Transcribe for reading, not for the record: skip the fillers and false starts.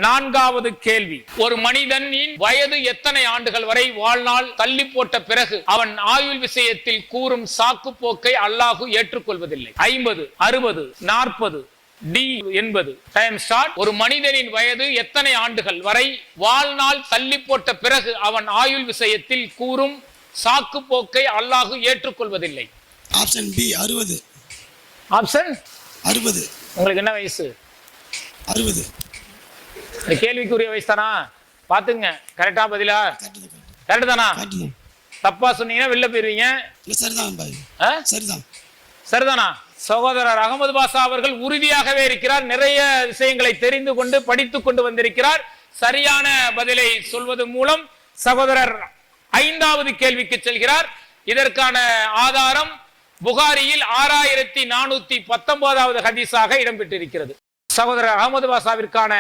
நான்காவது கேள்வி. ஒரு மனிதனின் வயது எத்தனை ஆண்டுகள் வரை வாழ்நாள் தள்ளி போட்ட பிறகு அவன் ஆயுள் விஷயத்தில் கூறும் சாக்கு போக்கை அல்லாஹ் ஏற்றுக்கொள்வதில்லை? 50, 60, 40, டி 80. Time start. ஒரு மனிதனின் வயது எத்தனை ஆண்டுகள் வரை வாழ்நாள் தள்ளி போட்ட பிறகு அவன் ஆயுள் விஷயத்தில் கூறும் சாக்கு போக்கை அல்லாஹ் ஏற்றுக்கொள்வதில்லை? Option B 60. ஆப்ஷன் 60. உங்களுக்கு என்ன வயசு? 60. இந்த கேள்விக்குரிய வயசு தானா? பாத்துங்க. கரெக்டா பதிலா? கரெக்ட் தானா? தப்பா சொன்னீங்கன்னா வெளில போயிருவீங்க. சரிதானா? சகோதரர் அகமது பாஷா அவர்கள் உறுதியாகவே இருக்கிறார். நிறைய விஷயங்களை தெரிந்து கொண்டு படித்துக் கொண்டு வந்திருக்கிறார். சரியான பதிலை சொல்வது மூலம் சகோதரர் 5வது கேள்விக்கு செல்கிறார். இதற்கான ஆதாரம் புகாரியில் 6419வது ஹதீஸாக இடம்பெற்றிருக்கிறது. சகோதரர் அகமது பாஷாவிற்கான